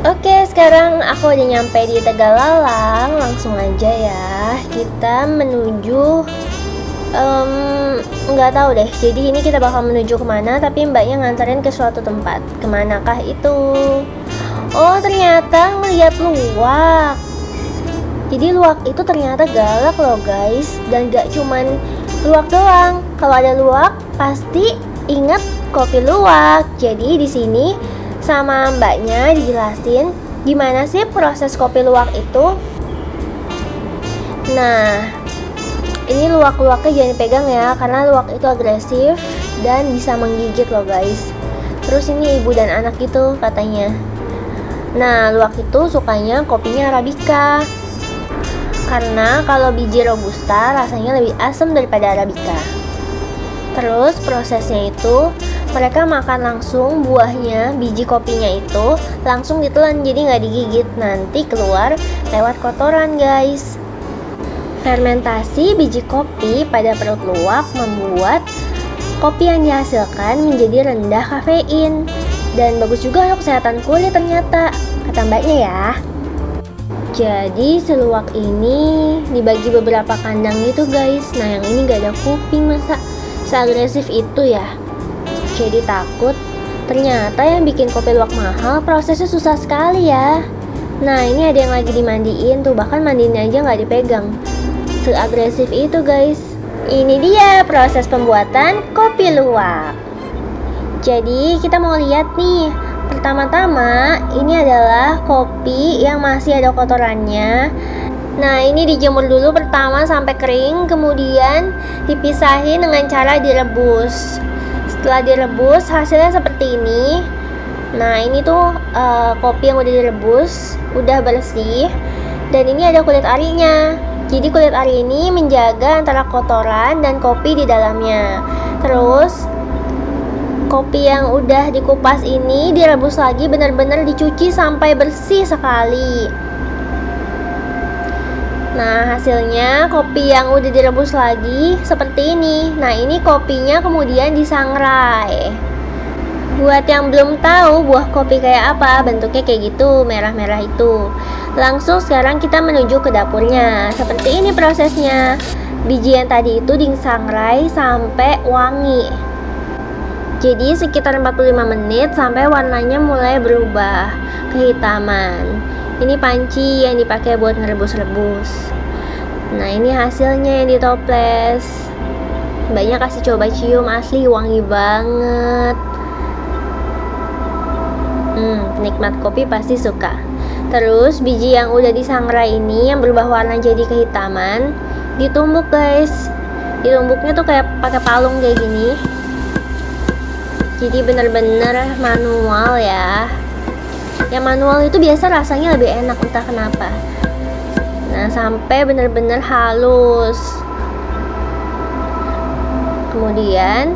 Oke, sekarang aku udah nyampe di Tegalalang. Langsung aja ya, kita menuju nggak tahu deh. Jadi ini kita bakal menuju kemana, tapi mbaknya nganterin ke suatu tempat. Kemanakah itu? Oh, ternyata melihat luwak. Jadi luwak itu ternyata galak loh guys. Dan gak cuman luwak doang. Kalau ada luwak, pasti ingat kopi luwak. Jadi di sini sama mbaknya dijelasin gimana sih proses kopi luwak itu. Nah, ini luwak-luwaknya jangan dipegang ya, karena luwak itu agresif dan bisa menggigit loh guys. Terus ini ibu dan anak gitu katanya. Nah, luwak itu sukanya kopinya Arabica, karena kalau biji Robusta rasanya lebih asam daripada Arabica. Terus prosesnya itu mereka makan langsung buahnya, biji kopinya itu langsung ditelan, jadi nggak digigit, nanti keluar lewat kotoran guys. Fermentasi biji kopi pada perut luwak membuat kopi yang dihasilkan menjadi rendah kafein dan bagus juga untuk kesehatan kulit ternyata, kata mbaknya ya. Jadi seluwak ini dibagi beberapa kandang gitu guys. Nah, yang ini nggak ada kuping, masa seagresif itu ya. Jadi takut. Ternyata yang bikin kopi luwak mahal prosesnya susah sekali ya. Nah, ini ada yang lagi dimandiin tuh, bahkan mandiinnya aja nggak dipegang. Seagresif itu guys. Ini dia proses pembuatan kopi luwak. Jadi kita mau lihat nih. Pertama-tama ini adalah kopi yang masih ada kotorannya. Nah, ini dijemur dulu pertama sampai kering, kemudian dipisahin dengan cara direbus. Setelah direbus hasilnya seperti ini. Nah, ini tuh kopi yang udah direbus, udah bersih. Dan ini ada kulit arinya. Jadi kulit ari ini menjaga antara kotoran dan kopi di dalamnya. Terus kopi yang udah dikupas ini direbus lagi, benar-benar dicuci sampai bersih sekali. Nah, hasilnya kopi yang udah direbus lagi seperti ini. Nah, ini kopinya kemudian disangrai. Buat yang belum tahu buah kopi kayak apa, bentuknya kayak gitu, merah-merah itu. Langsung sekarang kita menuju ke dapurnya. Seperti ini prosesnya. Biji yang tadi itu disangrai sampai wangi. Jadi sekitar 45 menit sampai warnanya mulai berubah kehitaman. Ini panci yang dipakai buat ngerebus-rebus. Nah, ini hasilnya yang ditoples. Mbaknya kasih coba cium, asli wangi banget. Penikmat kopi pasti suka. Terus biji yang udah disangrai ini yang berubah warna jadi kehitaman ditumbuk guys. Ditumbuknya tuh kayak pakai palung kayak gini. Jadi bener-bener manual ya. Yang manual itu biasa rasanya lebih enak, entah kenapa. Nah, sampai bener-bener halus. Kemudian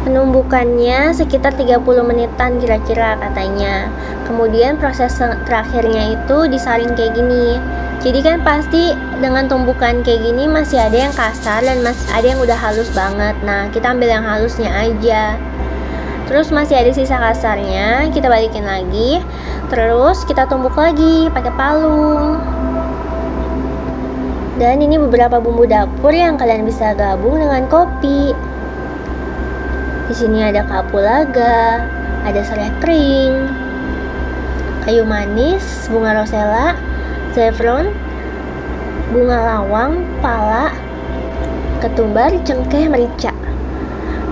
penumbukannya sekitar 30 menitan kira-kira katanya. Kemudian proses terakhirnya itu disaring kayak gini. Jadi kan pasti dengan tumbukan kayak gini masih ada yang kasar dan masih ada yang udah halus banget. Nah, kita ambil yang halusnya aja. Terus masih ada sisa kasarnya, kita balikin lagi. Terus kita tumbuk lagi pakai palung. Dan ini beberapa bumbu dapur yang kalian bisa gabung dengan kopi. Di sini ada kapulaga, ada serai kering, kayu manis, bunga rosella, saffron, bunga lawang, pala, ketumbar, cengkeh, merica.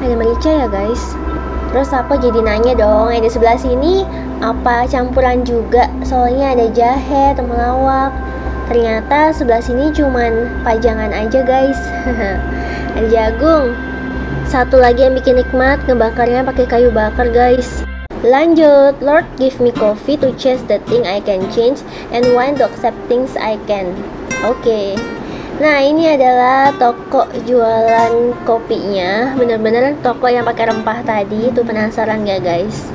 Ada merica ya guys. Terus aku jadi nanya dong, di sebelah sini apa campuran juga? Soalnya ada jahe, temulawak. Ternyata sebelah sini cuman pajangan aja guys. Ada jagung. Satu lagi yang bikin nikmat, ngebakarnya pakai kayu bakar guys. Lanjut, Lord give me coffee to change the thing I can change and wine to accept things I can. Oke. Nah, ini adalah toko jualan kopinya. Bener-bener toko yang pakai rempah tadi. Tuh, penasaran gak guys?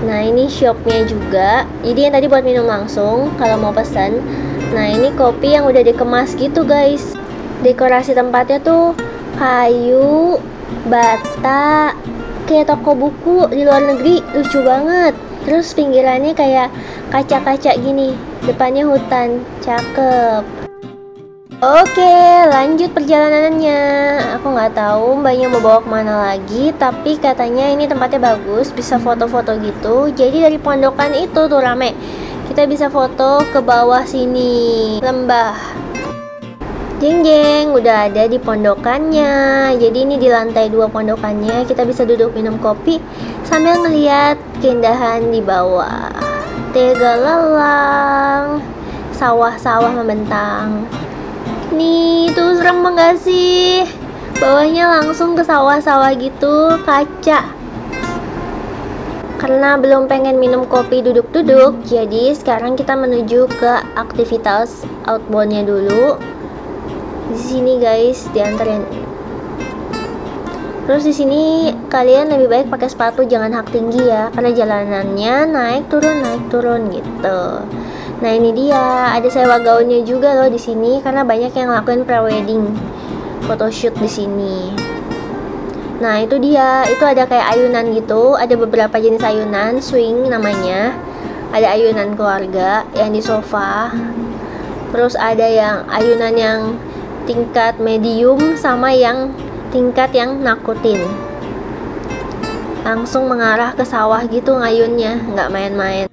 Nah, ini shopnya juga. Jadi yang tadi buat minum langsung kalau mau pesan. Nah, ini kopi yang udah dikemas gitu guys. Dekorasi tempatnya tuh kayu, bata, kayak toko buku di luar negeri, lucu banget. Terus pinggirannya kayak kaca-kaca gini, depannya hutan, cakep. Oke, lanjut perjalanannya. Aku nggak tahu mbaknya mau bawa kemana lagi, tapi katanya ini tempatnya bagus, bisa foto-foto gitu. Jadi dari pondokan itu tuh rame, kita bisa foto ke bawah sini, lembah. Jeng jeng, udah ada di pondokannya. Jadi ini di lantai 2 pondokannya, kita bisa duduk minum kopi sambil ngeliat keindahan di bawah. Tegalalang, sawah-sawah membentang. Nih, tuh serem banget sih. Bawahnya langsung ke sawah-sawah gitu, kaca. Karena belum pengen minum kopi duduk-duduk, jadi sekarang kita menuju ke aktivitas outboundnya dulu. Di sini guys, dianterin. Terus di sini kalian lebih baik pakai sepatu, jangan hak tinggi ya, karena jalanannya naik turun gitu. Nah ini dia, ada sewa gaunnya juga loh di sini, karena banyak yang ngelakuin pre-wedding photoshoot di sini. Nah itu dia, itu ada kayak ayunan gitu, ada beberapa jenis ayunan, swing namanya. Ada ayunan keluarga yang di sofa. Terus ada yang ayunan yang tingkat medium sama yang tingkat yang nakutin. Langsung mengarah ke sawah gitu ngayunnya, nggak main-main.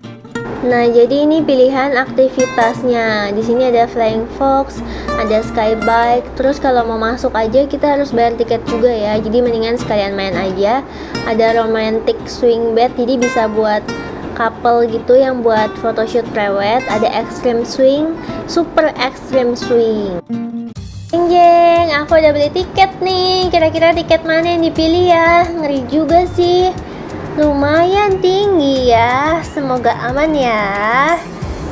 Nah, jadi ini pilihan aktivitasnya. Di sini ada flying fox, ada sky bike. Terus kalau mau masuk aja kita harus bayar tiket juga ya. Jadi mendingan sekalian main aja. Ada romantic swing bed, jadi bisa buat couple gitu yang buat photoshoot prewed. Ada extreme swing, super extreme swing. Jeng, aku udah beli tiket nih. Kira-kira tiket mana yang dipilih ya? Ngeri juga sih. Lumayan tinggi ya. Semoga aman ya.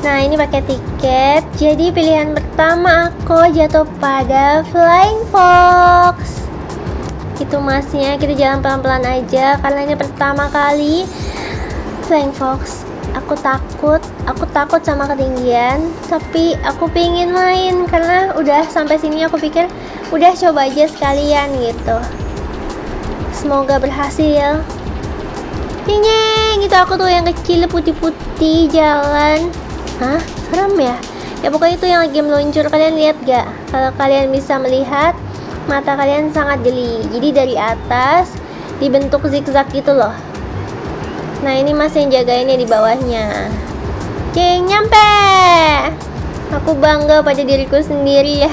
Nah, ini pakai tiket. Jadi pilihan pertama aku jatuh pada Flying Fox. Itu masnya, kita jalan pelan-pelan aja karena ini pertama kali Flying Fox. Aku takut sama ketinggian, tapi aku pingin main karena udah sampai sini aku pikir udah coba aja sekalian gitu. Semoga berhasil. Jeng, gitu aku tuh yang kecil putih-putih jalan. Hah? Serem ya? Ya pokoknya itu yang lagi meluncur, kalian lihat gak? Kalau kalian bisa melihat, mata kalian sangat jeli. Jadi dari atas dibentuk zigzag gitu loh. Nah ini mas yang jagainnya di bawahnya. Jeng, nyampe. Aku bangga pada diriku sendiri ya.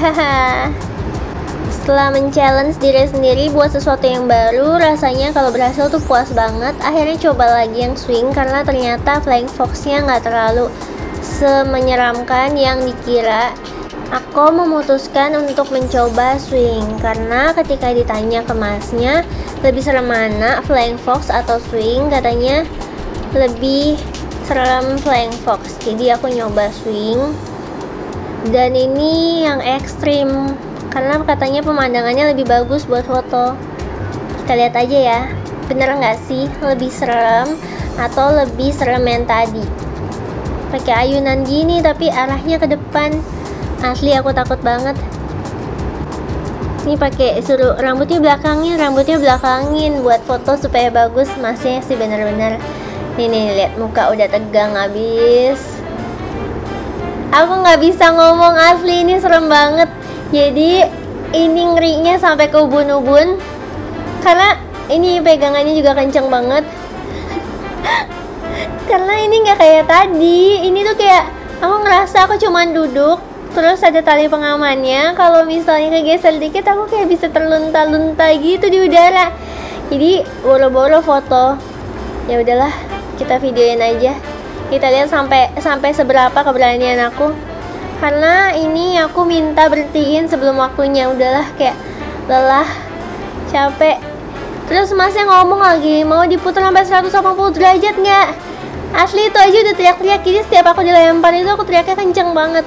Setelah men-challenge diri sendiri buat sesuatu yang baru, rasanya kalau berhasil tuh puas banget. Akhirnya coba lagi yang swing karena ternyata flying fox-nya nggak terlalu semenyeramkan yang dikira. Aku memutuskan untuk mencoba swing karena ketika ditanya ke masnya lebih serem mana, flying fox atau swing, katanya lebih serem flying fox. Jadi aku nyoba swing, dan ini yang ekstrim karena katanya pemandangannya lebih bagus buat foto. Kita lihat aja ya, bener nggak sih lebih serem atau lebih serem yang tadi? Pakai ayunan gini tapi arahnya ke depan. Asli aku takut banget. Ini pakai suruh rambutnya belakangin buat foto supaya bagus. Masnya sih bener-bener. Nih lihat muka udah tegang abis. Aku nggak bisa ngomong, asli ini serem banget. Jadi ini ngerinya sampai ke ubun-ubun karena ini pegangannya juga kenceng banget. Karena ini nggak kayak tadi. Ini tuh kayak aku ngerasa aku cuman duduk, terus ada tali pengamannya. Kalau misalnya kegeser dikit aku kayak bisa terlunta-lunta gitu di udara. Jadi boro-boro foto. Ya udahlah, kita videoin aja. Kita lihat sampai seberapa keberanian aku. Karena ini aku minta berhentiin sebelum waktunya. Udahlah, kayak lelah, capek. Terus masnya ngomong lagi, mau diputar sampai 180 derajat nggak? Asli itu aja udah teriak-teriak. Jadi setiap aku dilempar itu aku teriaknya kenceng banget.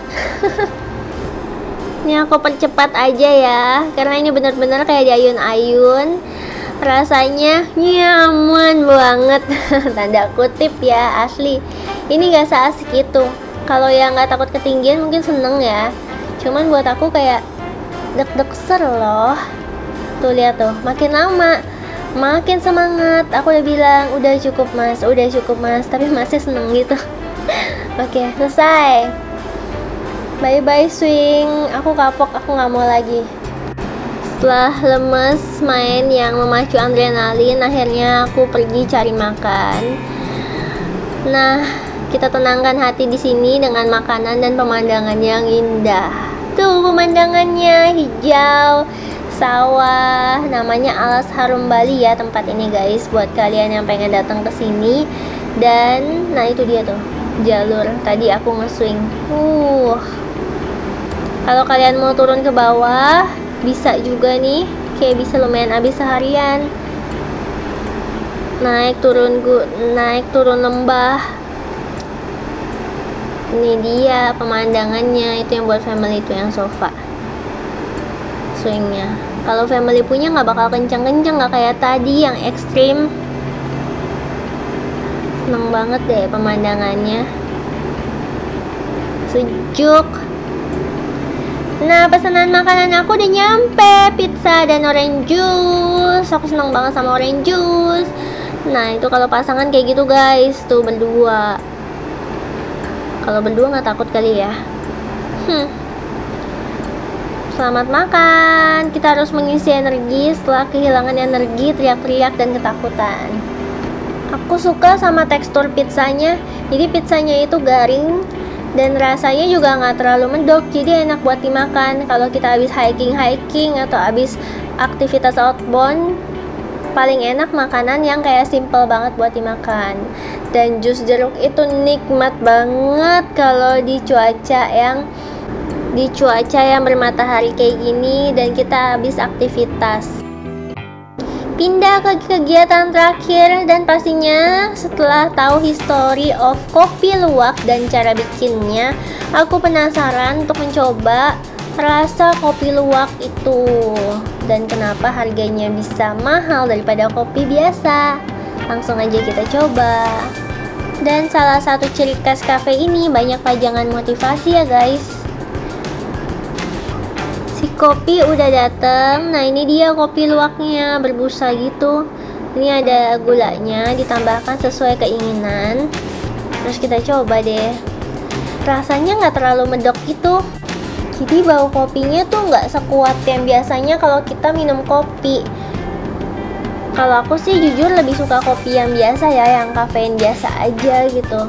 Ini aku percepat aja ya, karena ini bener-bener kayak di ayun-ayun. Rasanya nyaman banget. Tanda kutip ya, asli. Ini gak seasik itu. Kalau yang gak takut ketinggian mungkin seneng ya. Cuman buat aku kayak deg-deg ser loh. Tuh lihat tuh, makin lama Makin semangat. Aku udah bilang udah cukup mas, tapi masnya seneng gitu. Oke, selesai. Bye bye swing. Aku kapok, aku nggak mau lagi. Setelah lemes main yang memacu adrenalin, akhirnya aku pergi cari makan. Nah, kita tenangkan hati di sini dengan makanan dan pemandangan yang indah. Tuh pemandangannya hijau, sawah, namanya Alas Harum Bali ya tempat ini guys, buat kalian yang pengen datang ke sini. Dan nah itu dia tuh jalur tadi aku nge-swing. Kalau kalian mau turun ke bawah bisa juga nih, kayak bisa lumayan habis seharian. Naik turun lembah. Ini dia pemandangannya, itu yang buat family, itu yang sofa swingnya. Kalau family punya nggak bakal kencang-kencang, nggak kayak tadi yang ekstrim. Seneng banget deh pemandangannya, sejuk. Nah, pesanan makanan aku udah nyampe, pizza dan orange juice. Aku seneng banget sama orange juice. Nah, itu kalau pasangan kayak gitu guys, tuh berdua. Kalau berdua nggak takut kali ya. Selamat makan. Kita harus mengisi energi setelah kehilangan energi, teriak-teriak dan ketakutan. Aku suka sama tekstur pizzanya. Jadi pizzanya itu garing dan rasanya juga nggak terlalu medok, jadi enak buat dimakan. Kalau kita habis hiking atau habis aktivitas outbound, paling enak makanan yang kayak simple banget buat dimakan. Dan jus jeruk itu nikmat banget kalau di cuaca yang bermatahari kayak gini dan kita habis aktivitas. Pindah ke kegiatan terakhir, dan pastinya setelah tahu history of kopi luwak dan cara bikinnya, aku penasaran untuk mencoba rasa kopi luwak itu dan kenapa harganya bisa mahal daripada kopi biasa. Langsung aja kita coba. Dan salah satu ciri khas cafe ini banyak pajangan motivasi ya guys. Si kopi udah dateng. Nah ini dia kopi luwaknya, berbusa gitu. Ini ada gulanya, ditambahkan sesuai keinginan. Terus kita coba deh. Rasanya nggak terlalu medok gitu. Jadi bau kopinya tuh nggak sekuat yang biasanya kalau kita minum kopi. Kalau aku sih jujur lebih suka kopi yang biasa ya, yang kafein biasa aja gitu.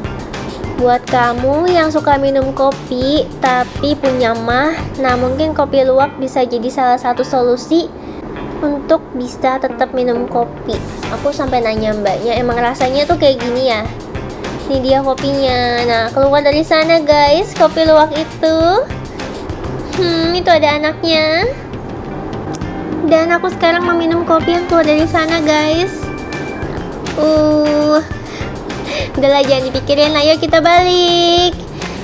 Buat kamu yang suka minum kopi tapi punya mah, nah mungkin kopi luwak bisa jadi salah satu solusi untuk bisa tetap minum kopi. Aku sampai nanya mbaknya, emang rasanya tuh kayak gini ya? Ini dia kopinya. Nah, keluar dari sana guys, kopi luwak itu. Itu ada anaknya. Dan aku sekarang meminum kopi yang keluar dari sana guys. Udahlah jangan dipikirin, ayo kita balik.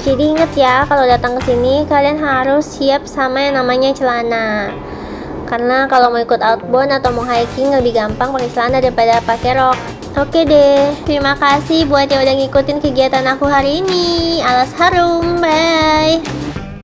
Jadi inget ya, kalau datang ke sini kalian harus siap sama yang namanya celana. Karena kalau mau ikut outbound atau mau hiking lebih gampang pakai celana daripada pakai rok. Oke deh, terima kasih buat yang udah ngikutin kegiatan aku hari ini. Alas Harum, bye.